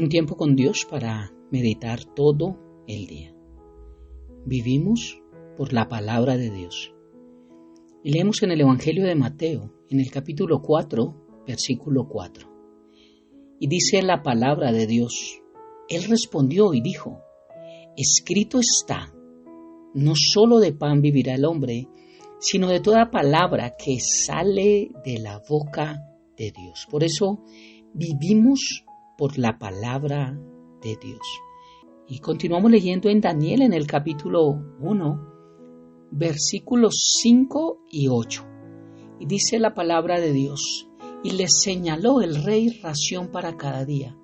Un tiempo con Dios para meditar todo el día. Vivimos por la palabra de Dios. Y leemos en el Evangelio de Mateo, en el capítulo 4, versículo 4. Y dice la palabra de Dios: Él respondió y dijo: escrito está, no solo de pan vivirá el hombre, sino de toda palabra que sale de la boca de Dios. Por eso vivimos por la palabra de Dios. Y continuamos leyendo en Daniel en el capítulo 1, versículos 5 y 8. Y dice la palabra de Dios: y les señaló el rey ración para cada día,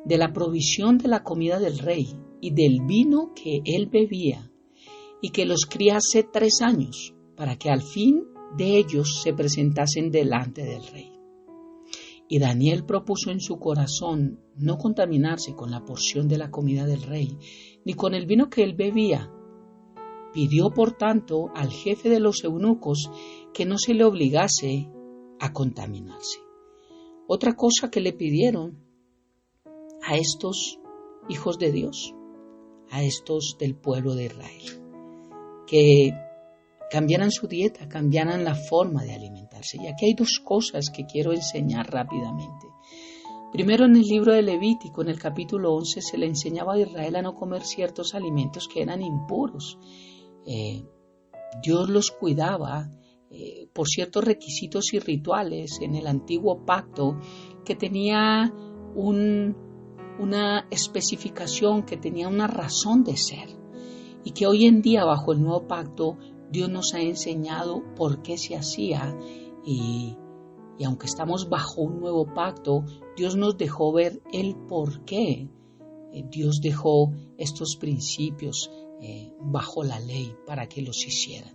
de la provisión de la comida del rey y del vino que él bebía, y que los criase 3 años, para que al fin de ellos se presentasen delante del rey. Y Daniel propuso en su corazón no contaminarse con la porción de la comida del rey, ni con el vino que él bebía. Pidió, por tanto, al jefe de los eunucos que no se le obligase a contaminarse. Otra cosa que le pidieron a estos hijos de Dios, a estos del pueblo de Israel, que cambiaran su dieta, cambiaran la forma de alimentarse. Y aquí hay 2 cosas que quiero enseñar rápidamente. Primero, en el libro de Levítico, en el capítulo 11, se le enseñaba a Israel a no comer ciertos alimentos que eran impuros. Dios los cuidaba por ciertos requisitos y rituales en el antiguo pacto que tenía una especificación, que tenía una razón de ser. Y que hoy en día, bajo el nuevo pacto, Dios nos ha enseñado por qué se hacía y aunque estamos bajo un nuevo pacto, Dios nos dejó ver el por qué. Dios dejó estos principios bajo la ley para que los hicieran.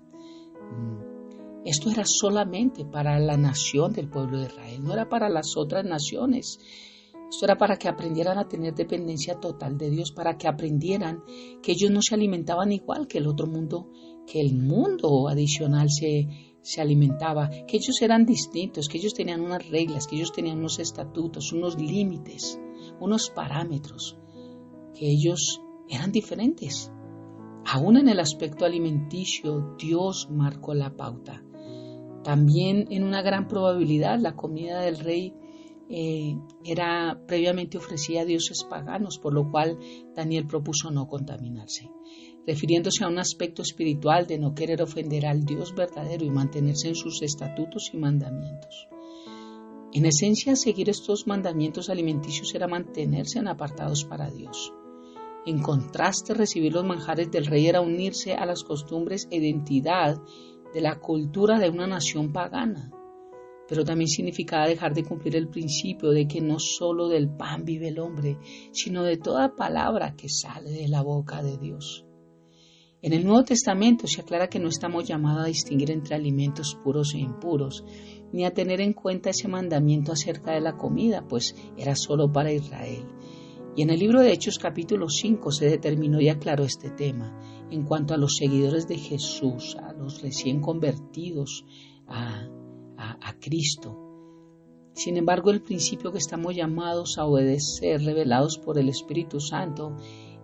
Esto era solamente para la nación del pueblo de Israel, no era para las otras naciones. Esto era para que aprendieran a tener dependencia total de Dios, para que aprendieran que ellos no se alimentaban igual que el otro mundo, que el mundo adicional se alimentaba, que ellos eran distintos, que ellos tenían unas reglas, que ellos tenían unos estatutos, unos límites, unos parámetros, que ellos eran diferentes. Aún en el aspecto alimenticio, Dios marcó la pauta. También, en una gran probabilidad, la comida del rey era previamente ofrecida a dioses paganos, por lo cual Daniel propuso no contaminarse, refiriéndose a un aspecto espiritual de no querer ofender al Dios verdadero y mantenerse en sus estatutos y mandamientos. En esencia, seguir estos mandamientos alimenticios era mantenerse en apartados para Dios. En contraste, recibir los manjares del rey era unirse a las costumbres e identidad de la cultura de una nación pagana. Pero también significaba dejar de cumplir el principio de que no solo del pan vive el hombre, sino de toda palabra que sale de la boca de Dios. En el Nuevo Testamento se aclara que no estamos llamados a distinguir entre alimentos puros e impuros, ni a tener en cuenta ese mandamiento acerca de la comida, pues era solo para Israel. Y en el libro de Hechos capítulo 5 se determinó y aclaró este tema en cuanto a los seguidores de Jesús, a los recién convertidos a Cristo. Sin embargo, el principio que estamos llamados a obedecer, revelados por el Espíritu Santo,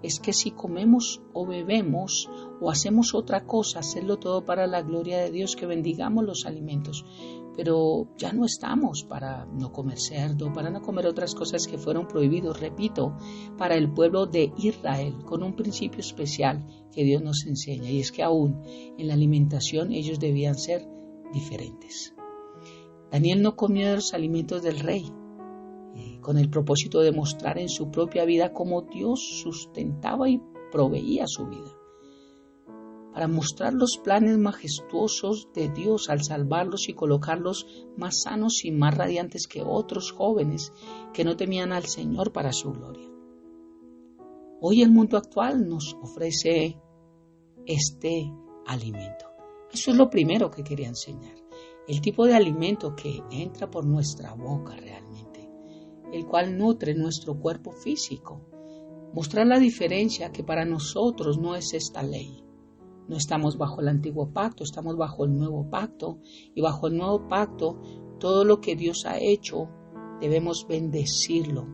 es que si comemos o bebemos o hacemos otra cosa, hacerlo todo para la gloria de Dios, que bendigamos los alimentos. Pero ya no estamos para no comer cerdo, para no comer otras cosas que fueron prohibidos, repito, para el pueblo de Israel, con un principio especial que Dios nos enseña, y es que aún en la alimentación ellos debían ser diferentes. Daniel no comió de los alimentos del rey, con el propósito de mostrar en su propia vida cómo Dios sustentaba y proveía su vida, para mostrar los planes majestuosos de Dios al salvarlos y colocarlos más sanos y más radiantes que otros jóvenes que no temían al Señor para su gloria. Hoy el mundo actual nos ofrece este alimento. Eso es lo primero que quería enseñar. El tipo de alimento que entra por nuestra boca realmente, el cual nutre nuestro cuerpo físico. Mostrar la diferencia que para nosotros no es esta ley. No estamos bajo el antiguo pacto, estamos bajo el nuevo pacto. Y bajo el nuevo pacto, todo lo que Dios ha hecho, debemos bendecirlo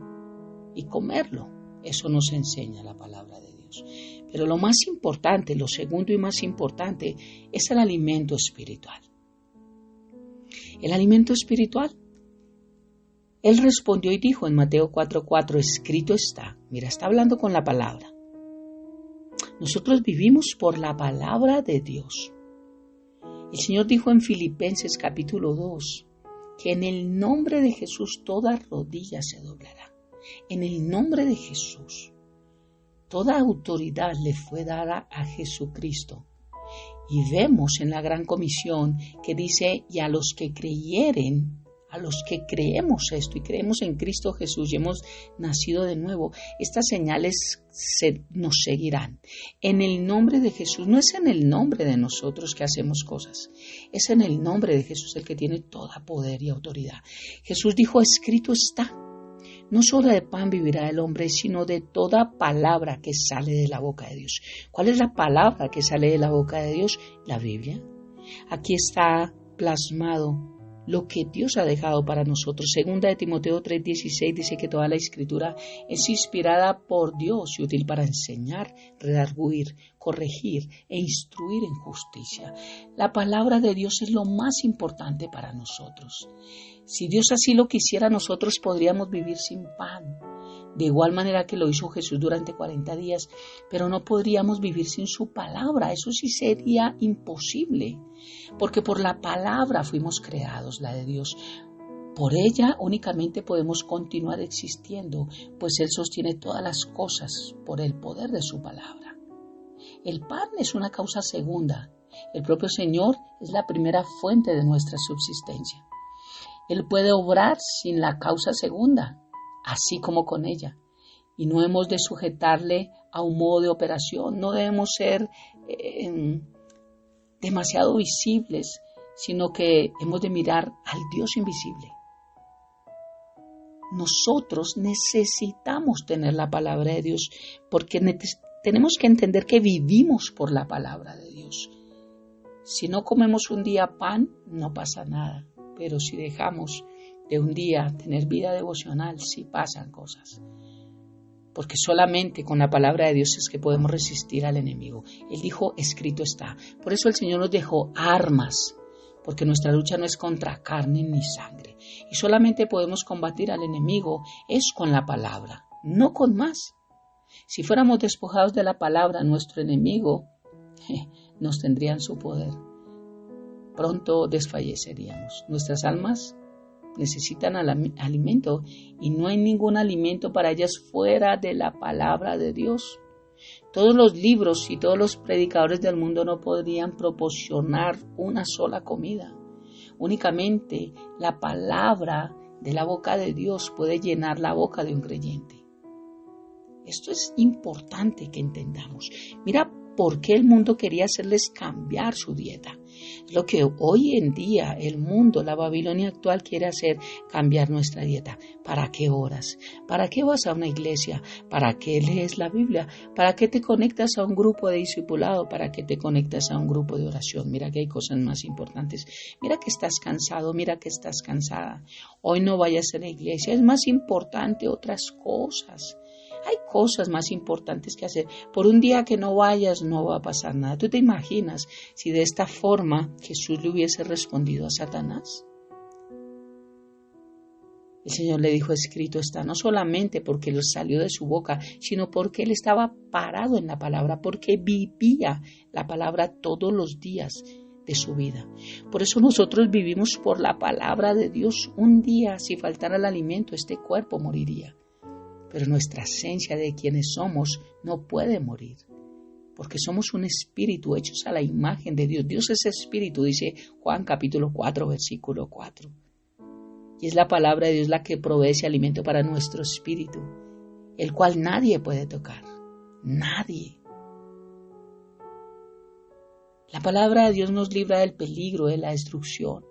y comerlo. Eso nos enseña la palabra de Dios. Pero lo más importante, lo segundo y más importante, es el alimento espiritual. El alimento espiritual. Él respondió y dijo en Mateo 4:4, escrito está. Mira, está hablando con la palabra. Nosotros vivimos por la palabra de Dios. El Señor dijo en Filipenses capítulo 2, que en el nombre de Jesús toda rodilla se doblará. En el nombre de Jesús. Toda autoridad le fue dada a Jesucristo. Y vemos en la Gran Comisión que dice, y a los que creyeren, a los que creemos esto y creemos en Cristo Jesús y hemos nacido de nuevo, estas señales nos seguirán. En el nombre de Jesús, no es en el nombre de nosotros que hacemos cosas, es en el nombre de Jesús el que tiene toda poder y autoridad. Jesús dijo, escrito está. No solo de pan vivirá el hombre, sino de toda palabra que sale de la boca de Dios. ¿Cuál es la palabra que sale de la boca de Dios? La Biblia. Aquí está plasmado lo que Dios ha dejado para nosotros. Segunda de Timoteo 3:16 dice que toda la escritura es inspirada por Dios y útil para enseñar, redarguir, corregir e instruir en justicia. La palabra de Dios es lo más importante para nosotros. Si Dios así lo quisiera, nosotros podríamos vivir sin pan, de igual manera que lo hizo Jesús durante 40 días, pero no podríamos vivir sin su palabra. Eso sí sería imposible, porque por la palabra fuimos creados, la de Dios. Por ella únicamente podemos continuar existiendo, pues Él sostiene todas las cosas por el poder de su palabra. El pan es una causa segunda. El propio Señor es la primera fuente de nuestra subsistencia. Él puede obrar sin la causa segunda, así como con ella. Y no hemos de sujetarle a un modo de operación, no debemos ser demasiado visibles, sino que hemos de mirar al Dios invisible. Nosotros necesitamos tener la palabra de Dios, porque tenemos que entender que vivimos por la palabra de Dios. Si no comemos un día pan, no pasa nada. Pero si dejamos de un día tener vida devocional, sí pasan cosas. Porque solamente con la palabra de Dios es que podemos resistir al enemigo. Él dijo, escrito está. Por eso el Señor nos dejó armas, porque nuestra lucha no es contra carne ni sangre. Y solamente podemos combatir al enemigo es con la palabra, no con más. Si fuéramos despojados de la palabra, nuestro enemigo nos tendría en su poder. Pronto desfalleceríamos. Nuestras almas necesitan alimento y no hay ningún alimento para ellas fuera de la palabra de Dios. Todos los libros y todos los predicadores del mundo no podrían proporcionar una sola comida. Únicamente la palabra de la boca de Dios puede llenar la boca de un creyente. Esto es importante que entendamos. Mira por qué el mundo quería hacerles cambiar su dieta. Lo que hoy en día el mundo, la Babilonia actual quiere hacer, cambiar nuestra dieta. ¿Para qué oras? ¿Para qué vas a una iglesia? ¿Para qué lees la Biblia? ¿Para qué te conectas a un grupo de discipulado? ¿Para qué te conectas a un grupo de oración? Mira que hay cosas más importantes. Mira que estás cansado, mira que estás cansada. Hoy no vayas a la iglesia, es más importante otras cosas. Hay cosas más importantes que hacer. Por un día que no vayas no va a pasar nada. ¿Tú te imaginas si de esta forma Jesús le hubiese respondido a Satanás? El Señor le dijo, escrito está, no solamente porque lo salió de su boca, sino porque él estaba parado en la palabra, porque vivía la palabra todos los días de su vida. Por eso nosotros vivimos por la palabra de Dios. Un día, si faltara el alimento, este cuerpo moriría. Pero nuestra esencia de quienes somos no puede morir, porque somos un espíritu hechos a la imagen de Dios. Dios es espíritu, dice Juan capítulo 4, versículo 4. Y es la palabra de Dios la que provee ese alimento para nuestro espíritu, el cual nadie puede tocar. Nadie. La palabra de Dios nos libra del peligro, de la destrucción.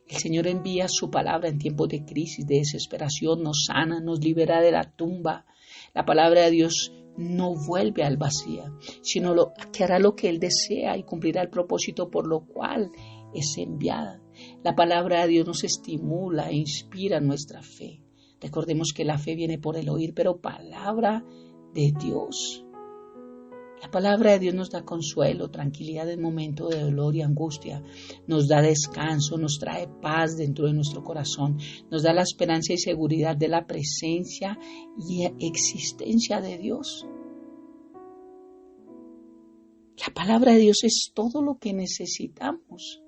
El Señor envía su palabra en tiempos de crisis, de desesperación, nos sana, nos libera de la tumba. La palabra de Dios no vuelve al vacío, sino que hará lo que Él desea y cumplirá el propósito por lo cual es enviada. La palabra de Dios nos estimula e inspira nuestra fe. Recordemos que la fe viene por el oír, pero palabra de Dios. La palabra de Dios nos da consuelo, tranquilidad en momentos de dolor y angustia, nos da descanso, nos trae paz dentro de nuestro corazón, nos da la esperanza y seguridad de la presencia y existencia de Dios. La palabra de Dios es todo lo que necesitamos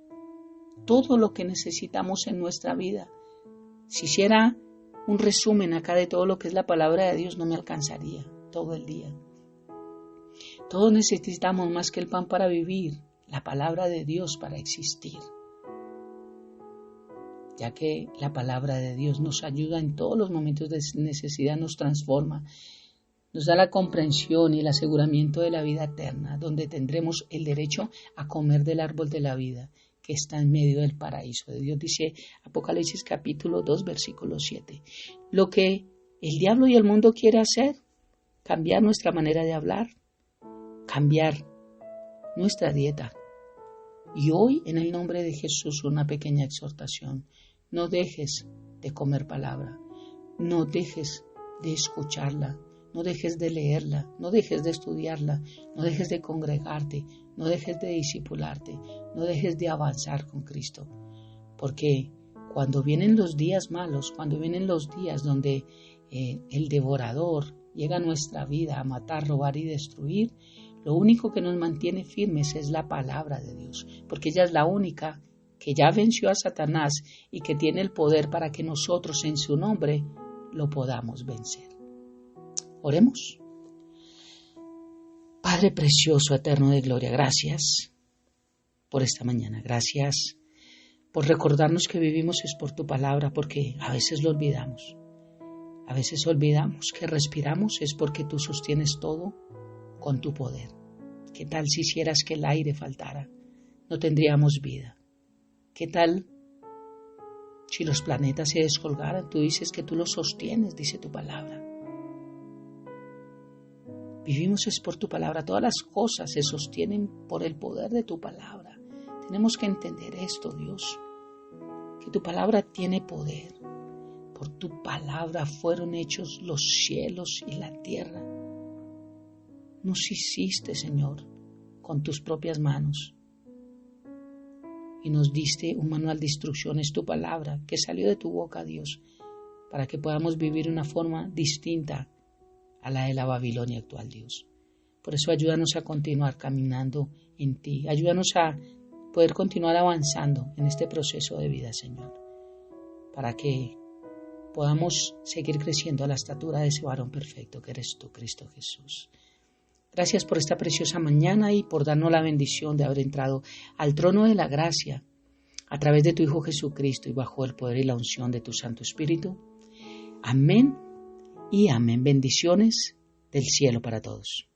en nuestra vida. Si hiciera un resumen acá de todo lo que es la palabra de Dios, no me alcanzaría todo el día. Todos necesitamos más que el pan para vivir, la palabra de Dios para existir, ya que la palabra de Dios nos ayuda en todos los momentos de necesidad, nos transforma, nos da la comprensión y el aseguramiento de la vida eterna, donde tendremos el derecho a comer del árbol de la vida que está en medio del paraíso de Dios. Dice Apocalipsis capítulo 2, versículo 7. Lo que el diablo y el mundo quiere hacer, cambiar nuestra manera de hablar, cambiar nuestra dieta. Y hoy, en el nombre de Jesús, una pequeña exhortación. No dejes de comer palabra, no dejes de escucharla, no dejes de leerla, no dejes de estudiarla, no dejes de congregarte, no dejes de discipularte, no dejes de avanzar con Cristo. Porque cuando vienen los días malos, cuando vienen los días donde el devorador llega a nuestra vida a matar, robar y destruir, lo único que nos mantiene firmes es la palabra de Dios, porque ella es la única que ya venció a Satanás y que tiene el poder para que nosotros en su nombre lo podamos vencer. Oremos. Padre precioso, eterno de gloria, gracias por esta mañana, gracias por recordarnos que vivimos es por tu palabra, porque a veces lo olvidamos. A veces olvidamos que respiramos es porque tú sostienes todo con tu poder. ¿Qué tal si hicieras que el aire faltara? No tendríamos vida. ¿Qué tal si los planetas se descolgaran? Tú dices que tú los sostienes, dice tu palabra. Vivimos es por tu palabra. Todas las cosas se sostienen por el poder de tu palabra. Tenemos que entender esto, Dios, que tu palabra tiene poder. Por tu palabra fueron hechos los cielos y la tierra. Nos hiciste, Señor, con tus propias manos. Y nos diste un manual de instrucciones, tu palabra, que salió de tu boca, Dios, para que podamos vivir de una forma distinta a la de la Babilonia actual, Dios. Por eso ayúdanos a continuar caminando en ti. Ayúdanos a poder continuar avanzando en este proceso de vida, Señor, para que podamos seguir creciendo a la estatura de ese varón perfecto que eres tú, Cristo Jesús. Gracias por esta preciosa mañana y por darnos la bendición de haber entrado al trono de la gracia a través de tu Hijo Jesucristo y bajo el poder y la unción de tu Santo Espíritu. Amén y amén. Bendiciones del cielo para todos.